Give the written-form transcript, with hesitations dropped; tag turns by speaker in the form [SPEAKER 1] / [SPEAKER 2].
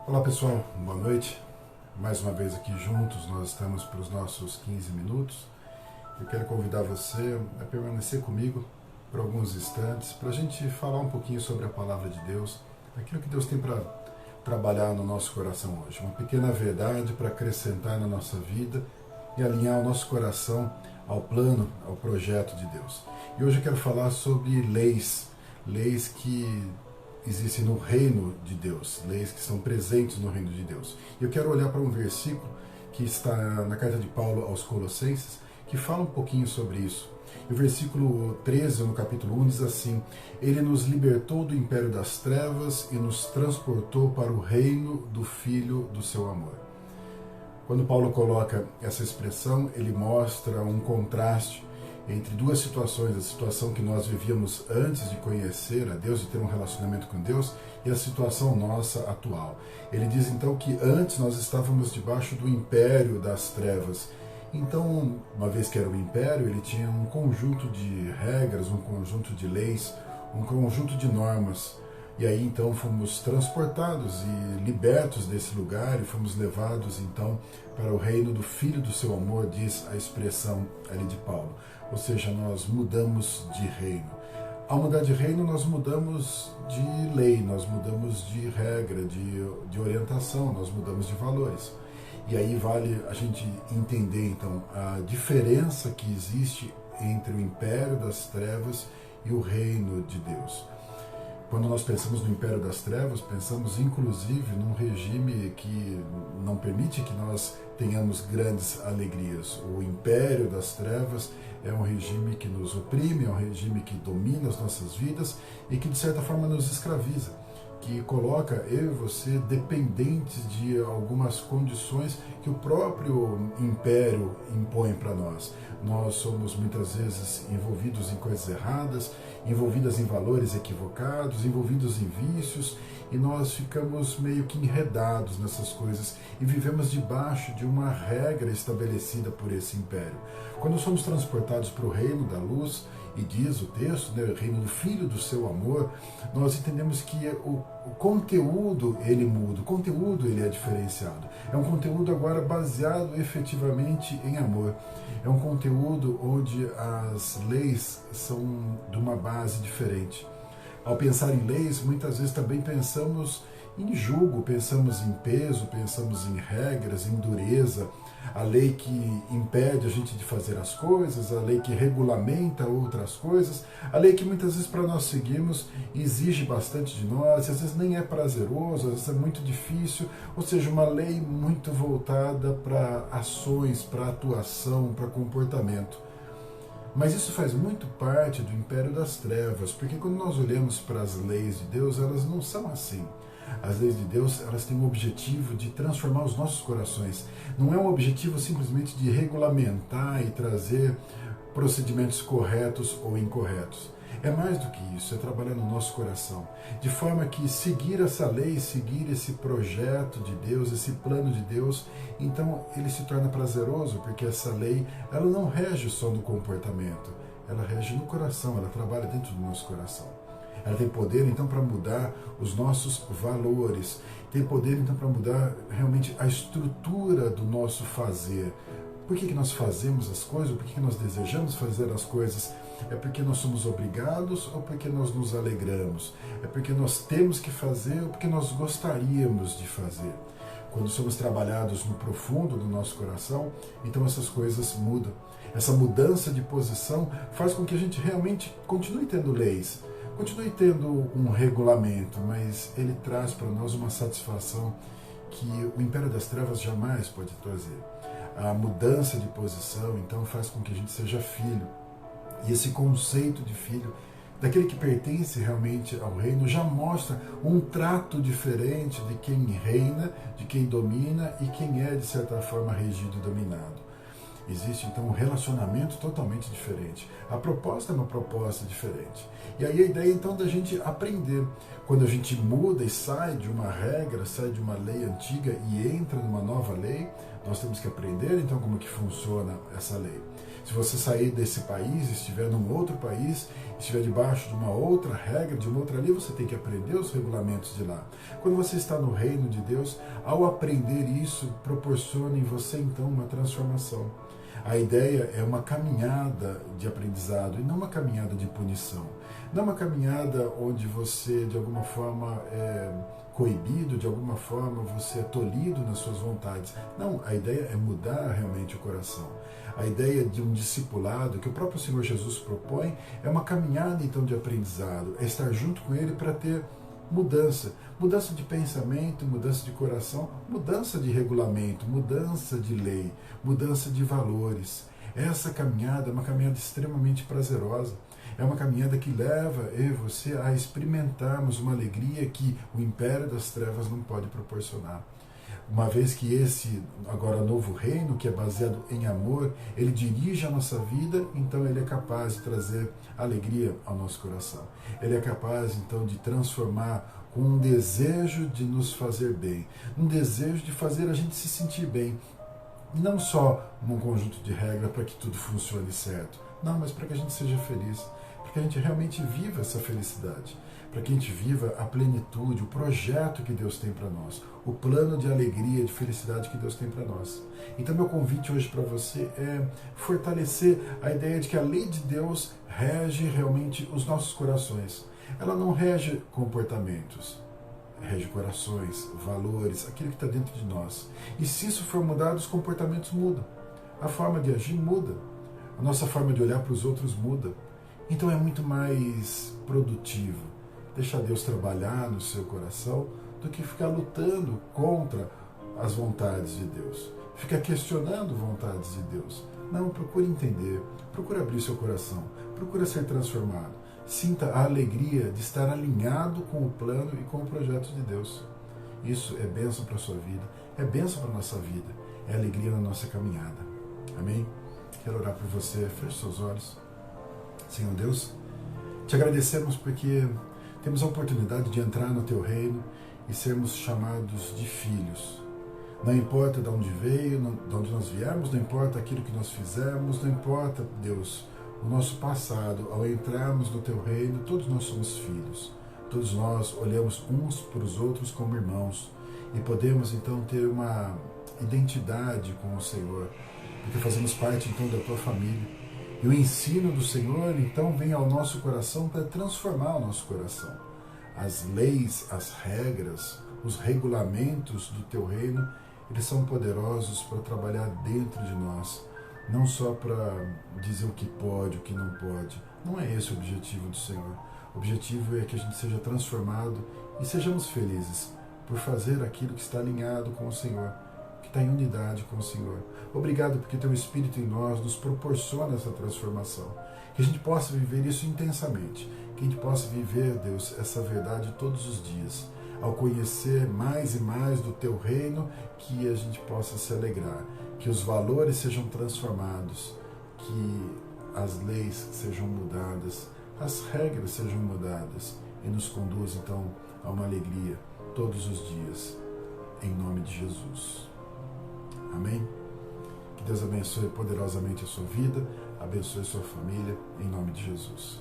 [SPEAKER 1] Olá pessoal, boa noite. Mais uma vez aqui juntos, nós estamos para os nossos 15 minutos. Eu quero convidar você a permanecer comigo por alguns instantes para a gente falar um pouquinho sobre a palavra de Deus, aquilo que Deus tem para trabalhar no nosso coração hoje. Uma pequena verdade para acrescentar na nossa vida e alinhar o nosso coração ao plano, ao projeto de Deus. E hoje eu quero falar sobre leis que existem no reino de Deus, leis que são presentes no reino de Deus. E eu quero olhar para um versículo que está na carta de Paulo aos Colossenses, que fala um pouquinho sobre isso. E o versículo 13, no capítulo 1, diz assim: Ele nos libertou do império das trevas e nos transportou para o reino do Filho do seu amor. Quando Paulo coloca essa expressão, ele mostra um contraste entre duas situações, a situação que nós vivíamos antes de conhecer a Deus, de ter um relacionamento com Deus, e a situação nossa atual. Ele diz então que antes nós estávamos debaixo do império das trevas. Então, uma vez que era o império, ele tinha um conjunto de regras, um conjunto de leis, um conjunto de normas. E aí então fomos transportados e libertos desse lugar e fomos levados então para o reino do Filho do seu amor, diz a expressão ali de Paulo. Ou seja, nós mudamos de reino. Ao mudar de reino, nós mudamos de lei, nós mudamos de regra, de orientação, nós mudamos de valores. E aí vale a gente entender então a diferença que existe entre o império das trevas e o reino de Deus. Quando nós pensamos no império das trevas, pensamos inclusive num regime que não permite que nós tenhamos grandes alegrias. O império das trevas é um regime que nos oprime, é um regime que domina as nossas vidas e que de certa forma nos escraviza, que coloca eu e você dependentes de algumas condições que o próprio império impõe para nós. Nós somos muitas vezes envolvidos em coisas erradas, envolvidos em valores equivocados, envolvidos em vícios, e nós ficamos meio que enredados nessas coisas e vivemos debaixo de uma regra estabelecida por esse império. Quando somos transportados para o reino da luz, e diz o texto, né, o reino do Filho do seu amor, nós entendemos que o conteúdo ele muda, o conteúdo ele é diferenciado. É um conteúdo agora baseado efetivamente em amor. É um conteúdo onde as leis são de uma base diferente. Ao pensar em leis, muitas vezes também pensamos em julgo, pensamos em peso, pensamos em regras, em dureza, a lei que impede a gente de fazer as coisas, a lei que regulamenta outras coisas, a lei que muitas vezes para nós seguirmos exige bastante de nós, às vezes nem é prazeroso, às vezes é muito difícil, ou seja, uma lei muito voltada para ações, para atuação, para comportamento. Mas isso faz muito parte do império das trevas, porque quando nós olhamos para as leis de Deus, elas não são assim. As leis de Deus, elas têm o objetivo de transformar os nossos corações. Não é um objetivo simplesmente de regulamentar e trazer procedimentos corretos ou incorretos. É mais do que isso, é trabalhar no nosso coração. De forma que seguir essa lei, seguir esse projeto de Deus, esse plano de Deus, então ele se torna prazeroso, porque essa lei, ela não rege só no comportamento, ela rege no coração, ela trabalha dentro do nosso coração. Ela tem poder, então, para mudar os nossos valores. Tem poder, então, para mudar realmente a estrutura do nosso fazer. Por que nós fazemos as coisas? Por que nós desejamos fazer as coisas? É porque nós somos obrigados ou porque nós nos alegramos? É porque nós temos que fazer ou porque nós gostaríamos de fazer? Quando somos trabalhados no profundo do nosso coração, então essas coisas mudam. Essa mudança de posição faz com que a gente realmente continue tendo leis, continue tendo um regulamento, mas ele traz para nós uma satisfação que o império das trevas jamais pode trazer. A mudança de posição, então, faz com que a gente seja filho. E esse conceito de filho, daquele que pertence realmente ao reino, já mostra um trato diferente de quem reina, de quem domina e quem é, de certa forma, regido e dominado. Existe então um relacionamento totalmente diferente. A proposta é uma proposta diferente. E aí a ideia então da gente aprender. Quando a gente muda e sai de uma regra, sai de uma lei antiga e entra numa nova lei, Nós temos que aprender, então, como que funciona essa lei. Se você sair desse país, estiver num outro país, estiver debaixo de uma outra regra, de uma outra lei, você tem que aprender os regulamentos de lá. Quando você está no reino de Deus, ao aprender isso, proporciona em você, então, uma transformação. A ideia é uma caminhada de aprendizado e não uma caminhada de punição. Não uma caminhada onde você, de alguma forma, é coibido, de alguma forma você é tolhido nas suas vontades. Não, a ideia é mudar realmente o coração. A ideia de um discipulado que o próprio Senhor Jesus propõe é uma caminhada então de aprendizado, é estar junto com Ele para ter mudança de pensamento, mudança de coração, mudança de regulamento, mudança de lei, mudança de valores. Essa caminhada é uma caminhada extremamente prazerosa. É uma caminhada que leva eu e você a experimentarmos uma alegria que o império das trevas não pode proporcionar. Uma vez que esse, agora novo reino, que é baseado em amor, ele dirige a nossa vida, então ele é capaz de trazer alegria ao nosso coração. Ele é capaz, então, de transformar com um desejo de nos fazer bem, um desejo de fazer a gente se sentir bem. Não só num conjunto de regras para que tudo funcione certo, não, mas para que a gente seja feliz, para que a gente realmente viva essa felicidade, para que a gente viva a plenitude, o projeto que Deus tem para nós, o plano de alegria, de felicidade que Deus tem para nós. Então meu convite hoje para você é fortalecer a ideia de que a lei de Deus rege realmente os nossos corações. Ela não rege comportamentos, rege corações, valores, aquilo que está dentro de nós. E se isso for mudado, os comportamentos mudam. A forma de agir muda. A nossa forma de olhar para os outros muda. Então é muito mais produtivo deixar Deus trabalhar no seu coração do que ficar lutando contra as vontades de Deus. Ficar questionando vontades de Deus. Não, procure entender, procure abrir seu coração, procure ser transformado. Sinta a alegria de estar alinhado com o plano e com o projeto de Deus. Isso é bênção para a sua vida, é bênção para a nossa vida, é alegria na nossa caminhada. Amém? Quero orar por você, feche seus olhos. Senhor Deus, te agradecemos porque temos a oportunidade de entrar no Teu reino e sermos chamados de filhos. Não importa de onde veio, de onde nós viemos, não importa aquilo que nós fizemos, não importa, Deus, o nosso passado. Ao entrarmos no Teu reino, todos nós somos filhos. Todos nós olhamos uns para os outros como irmãos e podemos então ter uma identidade com o Senhor, porque fazemos parte então da Tua família. E o ensino do Senhor, então, vem ao nosso coração para transformar o nosso coração. As leis, as regras, os regulamentos do Teu reino, eles são poderosos para trabalhar dentro de nós, não só para dizer o que pode, o que não pode. Não é esse o objetivo do Senhor. O objetivo é que a gente seja transformado e sejamos felizes por fazer aquilo que está alinhado com o Senhor, que está em unidade com o Senhor. Obrigado porque Teu Espírito em nós nos proporciona essa transformação. Que a gente possa viver isso intensamente. Que a gente possa viver, Deus, essa verdade todos os dias. Ao conhecer mais e mais do Teu reino, que a gente possa se alegrar. Que os valores sejam transformados. Que as leis sejam mudadas. As regras sejam mudadas. E nos conduz, então, a uma alegria todos os dias. Em nome de Jesus. Amém? Que Deus abençoe poderosamente a sua vida, abençoe a sua família, em nome de Jesus.